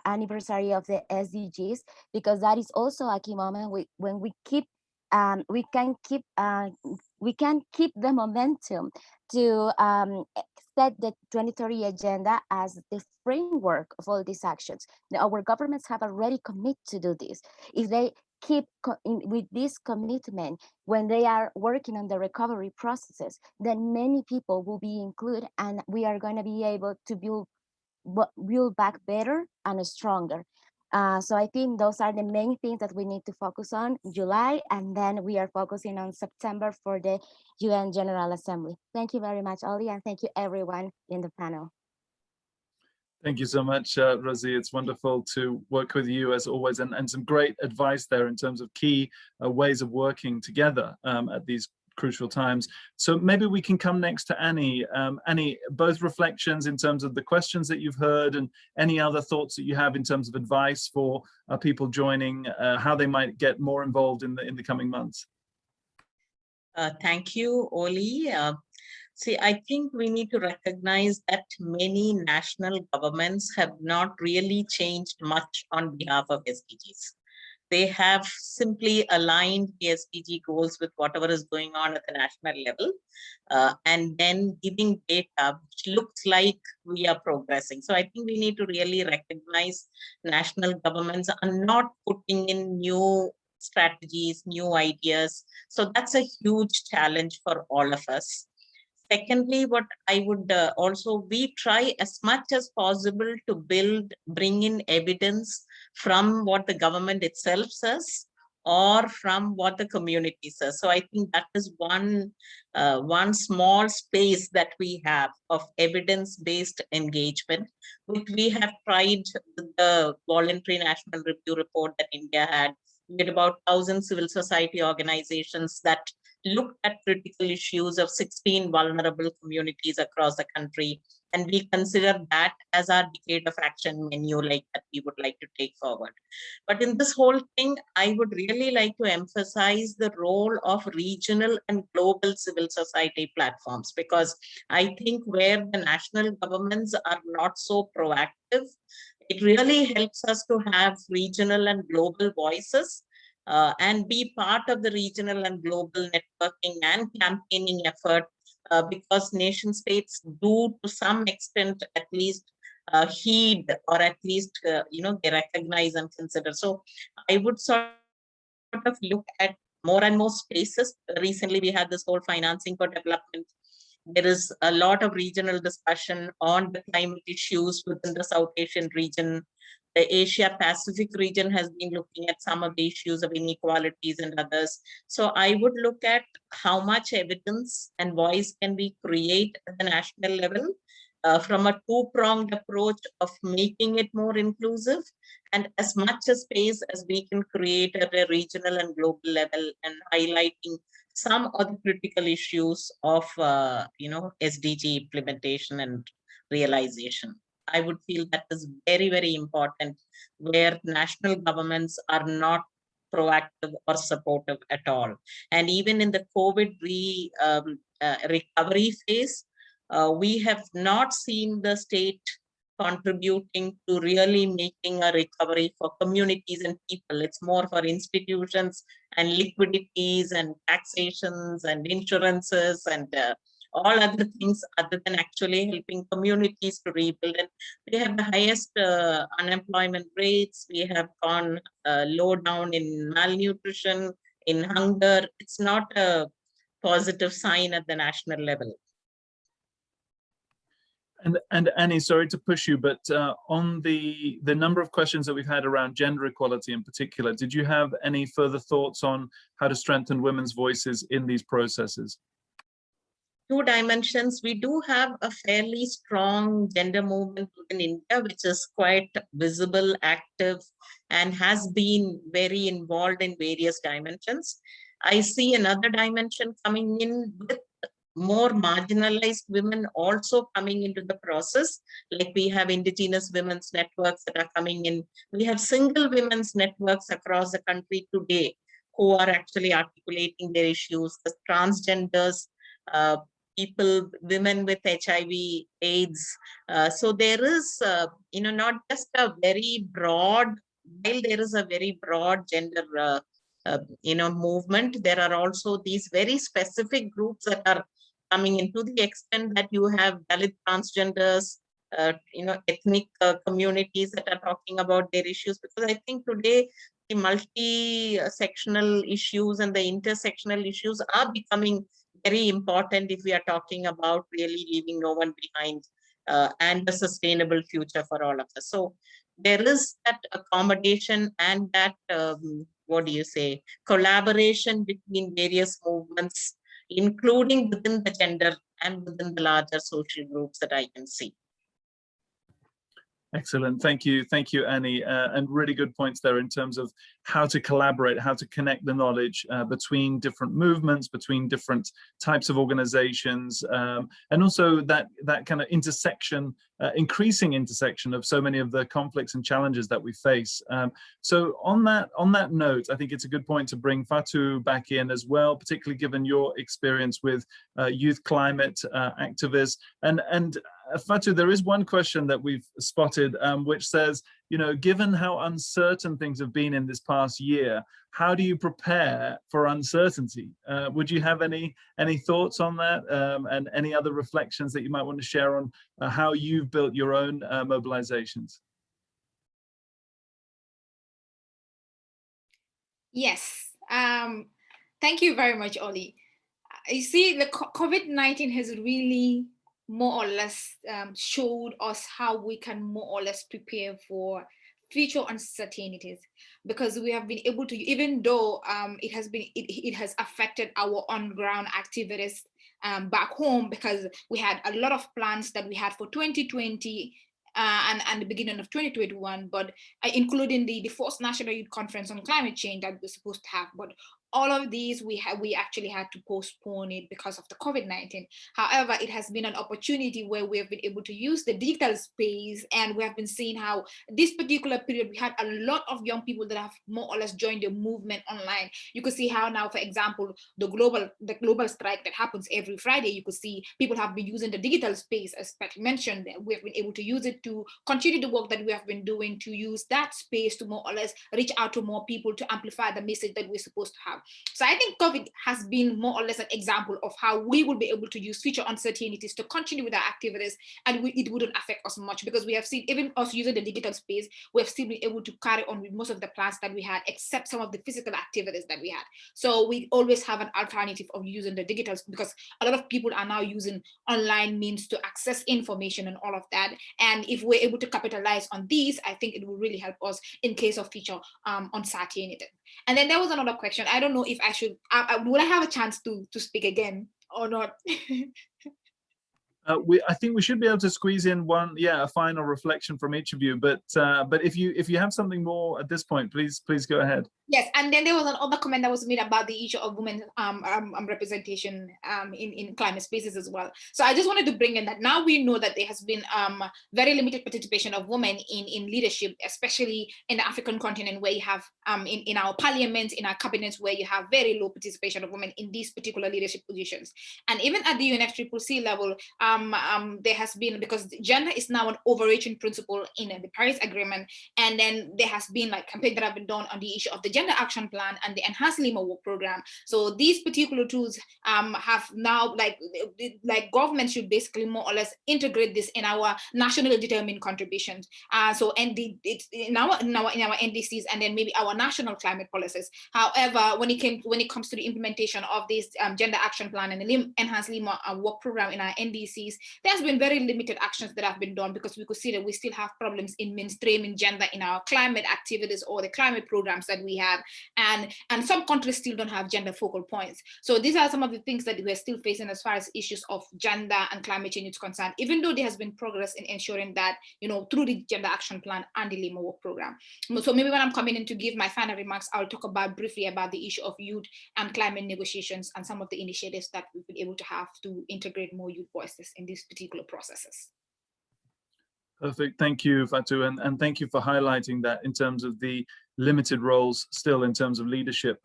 S6: anniversary of the SDGs, because that is also a key moment when we can keep the momentum to set the 2030 agenda as the framework of all these actions. Now, our governments have already committed to do this. If they keep with this commitment when they are working on the recovery processes, then many people will be included, and we are going to be able to build back better and stronger. So I think those are the main things that we need to focus on July, and then we are focusing on September for the UN General Assembly. Thank you very much, Oli, and thank you everyone in the panel.
S1: Thank you so much, Rosie. It's wonderful to work with you as always, and some great advice there in terms of key ways of working together at these crucial times. So maybe we can come next to Annie. Annie, both reflections in terms of the questions that you've heard and any other thoughts that you have in terms of advice for people joining, how they might get more involved in the coming months.
S4: Thank you, Oli. See, I think we need to recognize that many national governments have not really changed much on behalf of SDGs. They have simply aligned the SDG goals with whatever is going on at the national level, and then giving data which looks like we are progressing. So I think we need to really recognize national governments are not putting in new strategies, new ideas. So that's a huge challenge for all of us. Secondly, what I would we try as much as possible to bring in evidence from what the government itself says or from what the community says. So I think that is one small space that we have of evidence-based engagement, which we have tried with the voluntary national review report that India had. We had about 1,000 civil society organizations that looked at critical issues of 16 vulnerable communities across the country. and we consider that as our decade of action menu, like that we would like to take forward. But in this whole thing, I would really like to emphasize the role of regional and global civil society platforms, because I think where the national governments are not so proactive, it really helps us to have regional and global voices and be part of the regional and global networking and campaigning effort, because nation states do to some extent at least heed, or at least they recognize and consider. So I would sort of look at more and more spaces. Recently we had this whole financing for development. There is a lot of regional discussion on the climate issues within the South Asian region. The Asia Pacific region has been looking at some of the issues of inequalities and others. So I would look at how much evidence and voice can we create at the national level from a two-pronged approach of making it more inclusive, and as much space as we can create at a regional and global level, and highlighting some of the critical issues of SDG implementation and realization. I would feel that is very, very important, where national governments are not proactive or supportive at all. And even in the COVID recovery phase, we have not seen the state contributing to really making a recovery for communities and people. It's more for institutions and liquidities and taxations and insurances and all other things other than actually helping communities to rebuild. And we have the highest unemployment rates. We have gone low down in malnutrition, in hunger. It's not a positive sign at the national level.
S1: And Annie, sorry to push you, but on the number of questions that we've had around gender equality in particular, did you have any further thoughts on how to strengthen women's voices in these processes?
S4: Two dimensions. We do have a fairly strong gender movement in India, which is quite visible, active, and has been very involved in various dimensions. I see another dimension coming in with more marginalized women also coming into the process. Like we have indigenous women's networks that are coming in. We have single women's networks across the country today who are actually articulating their issues, the transgenders, people, women with HIV, AIDS. So there is, not just a very broad, while there is a very broad gender movement, there are also these very specific groups that are coming into the extent that you have Dalit transgenders, ethnic communities that are talking about their issues. Because I think today the multi-sectional issues and the intersectional issues are becoming very important if we are talking about really leaving no one behind and a sustainable future for all of us. So there is that accommodation and that, collaboration between various movements, including within the gender and within the larger social groups that I can see.
S1: Excellent. Thank you, Annie. And really good points there in terms of how to collaborate, how to connect the knowledge between different movements, between different types of organizations, and also that kind of intersection, increasing intersection of so many of the conflicts and challenges that we face. So on that note, I think it's a good point to bring Fatou back in as well, particularly given your experience with youth climate activists. And Fatou, there is one question that we've spotted, which says, given how uncertain things have been in this past year, how do you prepare for uncertainty? Would you have any thoughts on that, and any other reflections that you might want to share on how you've built your own mobilizations?
S3: Yes, thank you very much, Oli. You see, the COVID-19 has really more or less showed us how we can more or less prepare for future uncertainties, because we have been able to, even though it has affected our on-ground activities back home, because we had a lot of plans that we had for 2020 and the beginning of 2021, but including the first National Youth Conference on Climate Change that we're supposed to have. But all of these, we actually had to postpone it because of the COVID-19. However, it has been an opportunity where we have been able to use the digital space, and we have been seeing how this particular period, we had a lot of young people that have more or less joined the movement online. You could see how now, for example, the global strike that happens every Friday, you could see people have been using the digital space, as Pat mentioned. We have been able to use it to continue the work that we have been doing, to use that space to more or less reach out to more people, to amplify the message that we're supposed to have. So I think COVID has been more or less an example of how we will be able to use future uncertainties to continue with our activities, and it wouldn't affect us much, because we have seen, even us using the digital space, we have still been able to carry on with most of the plans that we had, except some of the physical activities that we had. So we always have an alternative of using the digital, because a lot of people are now using online means to access information and all of that. And if we're able to capitalize on these, I think it will really help us in case of future uncertainty. And then there was another question. I don't know if I should, would I have a chance to speak again or not?
S1: I think we should be able to squeeze in a final reflection from each of you. But if you have something more at this point, please go ahead.
S3: Yes, and then there was another comment that was made about the issue of women representation in climate spaces as well. So I just wanted to bring in that now we know that there has been very limited participation of women in leadership, especially in the African continent, where you have in our parliaments, in our cabinets, where you have very low participation of women in these particular leadership positions. And even at the UNFCCC level, there has been, because gender is now an overarching principle in the Paris Agreement, and then there has been like campaigns that have been done on the issue of the Gender Action Plan and the Enhanced Lima Work Program. So these particular tools have now, like government should basically more or less integrate this in our nationally determined contributions. So it's in our NDCs, and then maybe our national climate policies. However, when it comes to the implementation of this Gender Action Plan and the Enhanced Lima Work Program in our NDCs, there's been very limited actions that have been done, because we could see that we still have problems in mainstreaming gender in our climate activities or the climate programs that we have, and some countries still don't have gender focal points. So these are some of the things that we're still facing as far as issues of gender and climate change is concerned, even though there has been progress in ensuring that, through the Gender Action Plan and the Lima Work Program. So maybe when I'm coming in to give my final remarks, I'll talk briefly about the issue of youth and climate negotiations and some of the initiatives that we've been able to have to integrate more youth voices in these particular processes.
S1: Perfect. Thank you, Fatou, and thank you for highlighting that in terms of the limited roles still in terms of leadership,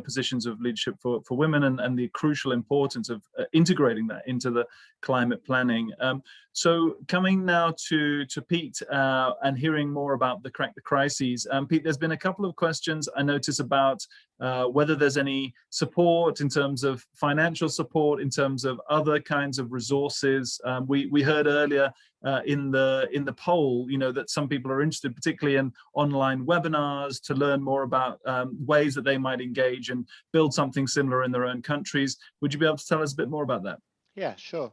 S1: positions of leadership for women, and the crucial importance of integrating that into the climate planning. So coming now to Pete and hearing more about the Crack the Crises. Pete, there's been a couple of questions I notice about whether there's any support in terms of financial support, in terms of other kinds of resources. We heard earlier in the poll, that some people are interested, particularly in online webinars, to learn more about ways that they might engage and build something similar in their own countries. Would you be able to tell us a bit more about that?
S5: Yeah, sure.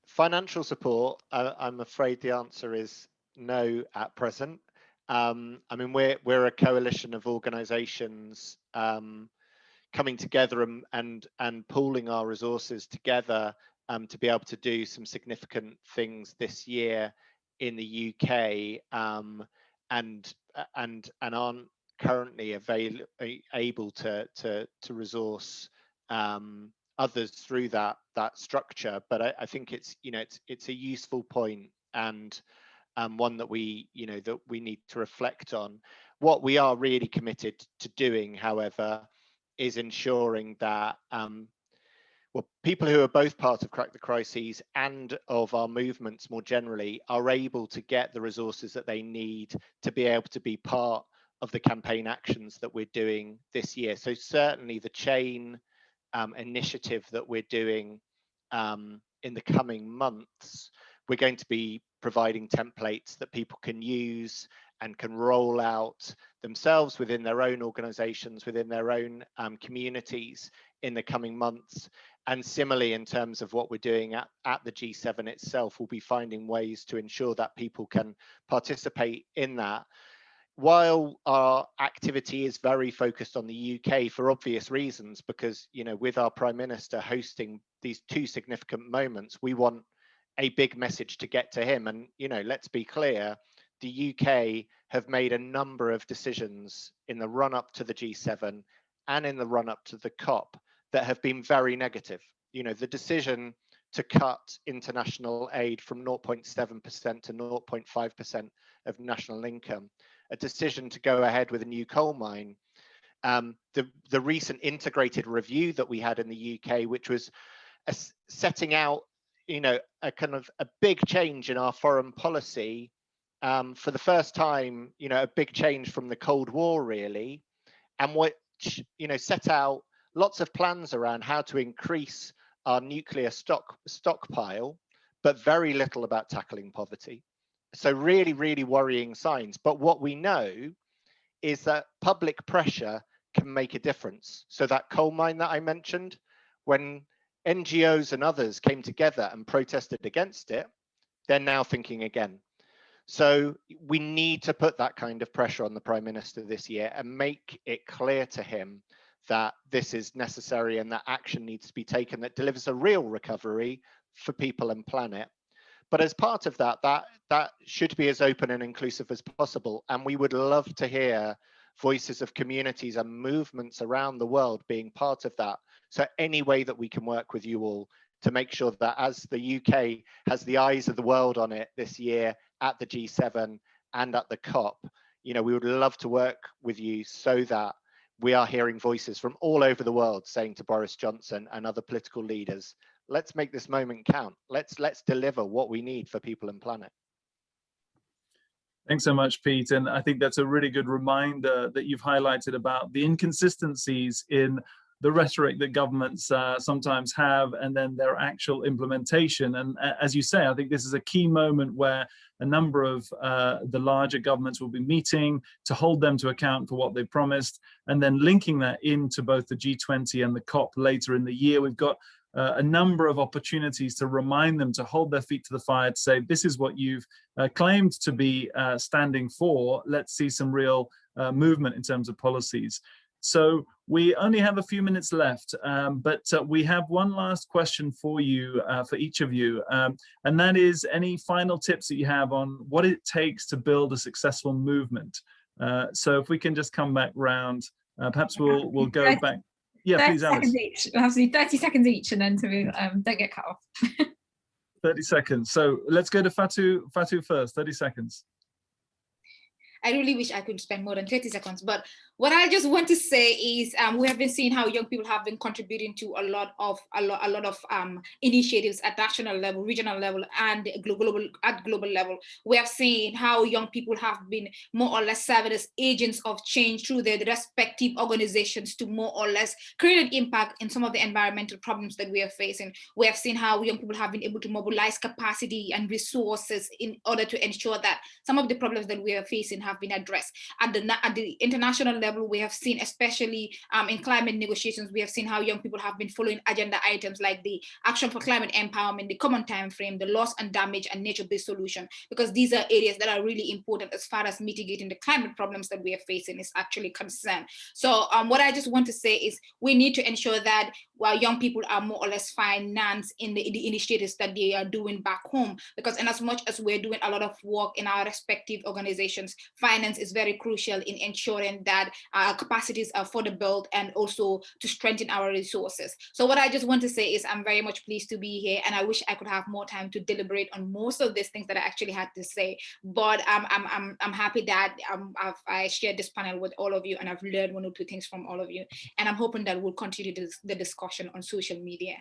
S5: Financial support, I'm afraid the answer is no at present. I mean, we're a coalition of organizations coming together and pooling our resources together to be able to do some significant things this year in the UK, and aren't currently able to resource others through that structure. But I think it's a useful point, and one that we need to reflect on. What we are really committed to doing, however, is ensuring that people who are both part of Crack the Crises and of our movements more generally are able to get the resources that they need to be able to be part of the campaign actions that we're doing this year. So certainly the chain initiative that we're doing in the coming months, we're going to be providing templates that people can use and can roll out themselves within their own organizations, within their own communities in the coming months. And similarly, in terms of what we're doing at the G7 itself, we'll be finding ways to ensure that people can participate in that. While our activity is very focused on the UK for obvious reasons, because with our Prime Minister hosting these two significant moments, we want a big message to get to him. And, you know, let's be clear, the UK have made a number of decisions in the run up to the G7 and in the run up to the COP that have been very negative. You know, the decision to cut international aid from 0.7% to 0.5% of national income, a decision to go ahead with a new coal mine, the recent integrated review that we had in the UK, which was setting out, you know, a kind of a big change in our foreign policy, for the first time, you know, a big change from the Cold War, really, and which, you know, set out lots of plans around how to increase our nuclear stockpile, but very little about tackling poverty. So really, really worrying signs. But what we know is that public pressure can make a difference. So that coal mine that I mentioned, when NGOs and others came together and protested against it, they're now thinking again. So we need to put that kind of pressure on the Prime Minister this year and make it clear to him that this is necessary and that action needs to be taken that delivers a real recovery for people and planet. But as part of that, that should be as open and inclusive as possible. And we would love to hear voices of communities and movements around the world being part of that. So any way that we can work with you all to make sure that as the UK has the eyes of the world on it this year at the G7 and at the COP, you know, we would love to work with you so that we are hearing voices from all over the world saying to Boris Johnson and other political leaders, let's make this moment count. Let's deliver what we need for people and planet.
S1: Thanks so much, Pete. And I think that's a really good reminder that you've highlighted about the inconsistencies in the rhetoric that governments sometimes have and then their actual implementation. And as you say, I think this is a key moment where a number of the larger governments will be meeting to hold them to account for what they promised, and then linking that into both the G20 and the COP later in the year. We've got a number of opportunities to remind them to hold their feet to the fire, to say, this is what you've claimed to be standing for. Let's see some real movement in terms of policies. So we only have a few minutes left, but we have one last question for you, for each of you, and that is any final tips that you have on what it takes to build a successful movement. So if we can just come back round, perhaps we'll go back. Yeah, please, Alice.
S2: 30 seconds each. We'll have to do 30 seconds each, and then to don't get cut off.
S1: 30 seconds. So let's go to Fatou first. 30 seconds.
S3: I really wish I could spend more than 30 seconds, but what I just want to say is we have been seeing how young people have been contributing to a lot of initiatives at national level, regional level, and global level. We have seen how young people have been more or less serving as agents of change through their respective organizations to more or less create an impact in some of the environmental problems that we are facing. We have seen how young people have been able to mobilize capacity and resources in order to ensure that some of the problems that we are facing have been addressed. At the international level, we have seen, especially in climate negotiations, we have seen how young people have been following agenda items like the Action for Climate Empowerment, the Common Time Frame, the Loss and Damage and Nature-Based Solution, because these are areas that are really important as far as mitigating the climate problems that we are facing is actually concerned. So what I just want to say is we need to ensure that while young people are more or less financed in the initiatives that they are doing back home, because in as much as we're doing a lot of work in our respective organizations, finance is very crucial in ensuring that our capacities are further built and also to strengthen our resources. So what I just want to say is I'm very much pleased to be here, and I wish I could have more time to deliberate on most of these things that I actually had to say. But I'm happy that I shared this panel with all of you, and I've learned one or two things from all of you, and I'm hoping that we'll continue the discussion on social media.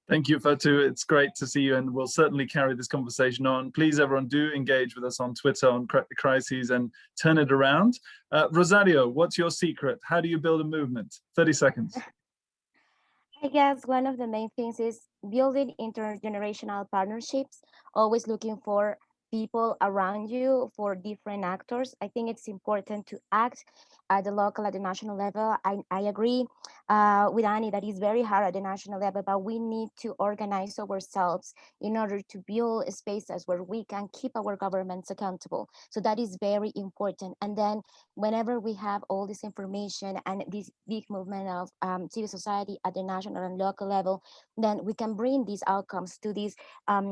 S1: Thank you, Fatou. It's great to see you, and we'll certainly carry this conversation on. Please, everyone, do engage with us on Twitter on Crises and turn it around. Rosario, what's your secret? How do you build a movement? 30 seconds.
S6: I guess one of the main things is building intergenerational partnerships, always looking for people around you, for different actors. I think it's important to act at the local, at the national level. I agree with Annie that it's very hard at the national level, but we need to organize ourselves in order to build spaces where we can keep our governments accountable. So that is very important. And then whenever we have all this information and this big movement of civil society at the national and local level, then we can bring these outcomes to these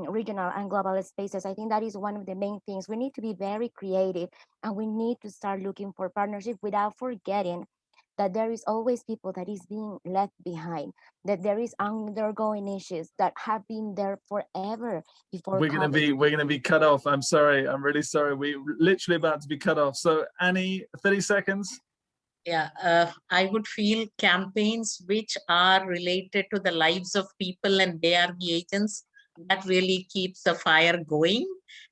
S6: regional and global spaces. I think that is one of the main things. We need to be very creative, and we need to start looking for partnership without forgetting that there is always people that is being left behind, that there is undergoing issues that have been there forever before
S1: we're gonna be cut off. I'm sorry, I'm really sorry. We're literally about to be cut off. So Annie, 30 seconds.
S4: Yeah, I would feel campaigns which are related to the lives of people and they are the agents, that really keeps the fire going.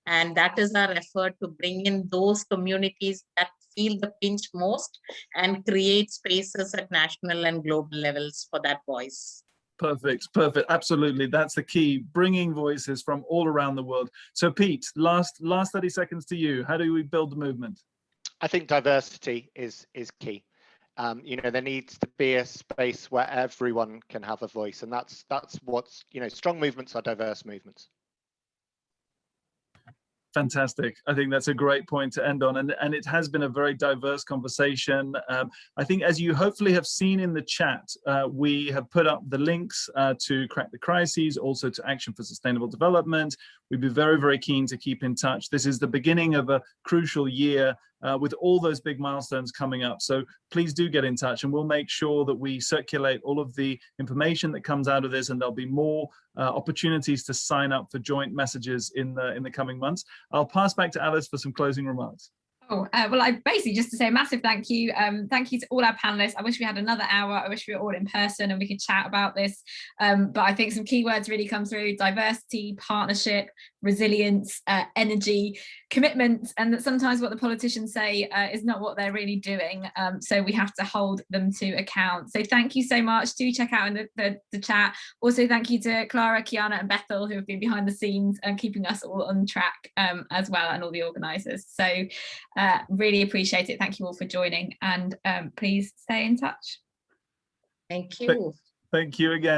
S4: And that is our effort, to bring in those communities that feel the pinch most and create spaces at national and global levels for that voice.
S1: Perfect, perfect, absolutely. That's the key, bringing voices from all around the world. So Pete, last 30 seconds to you. How do we build the movement?
S5: I think diversity is key. You know, there needs to be a space where everyone can have a voice, and that's what's, you know, strong movements are diverse movements.
S1: Fantastic. I think that's a great point to end on. And it has been a very diverse conversation. I think, as you hopefully have seen in the chat, we have put up the links to Crack the Crises, also to Action for Sustainable Development. We'd be very, very keen to keep in touch. This is the beginning of a crucial year with all those big milestones coming up. So please do get in touch, and we'll make sure that we circulate all of the information that comes out of this, and there'll be more opportunities to sign up for joint messages in the coming months. I'll pass back to Alice for some closing remarks.
S2: Oh, well, I basically just to say a massive thank you. Thank you to all our panelists. I wish we had another hour. I wish we were all in person and we could chat about this. But I think some keywords really come through: diversity, partnership, resilience, energy, commitment, and that sometimes what the politicians say is not what they're really doing. So we have to hold them to account. So thank you so much. Do check out in the chat. Also, thank you to Clara, Kiana and Bethel, who have been behind the scenes and keeping us all on track as well, and all the organisers. So really appreciate it. Thank you all for joining, and please stay in touch.
S4: Thank you.
S1: Thank you again.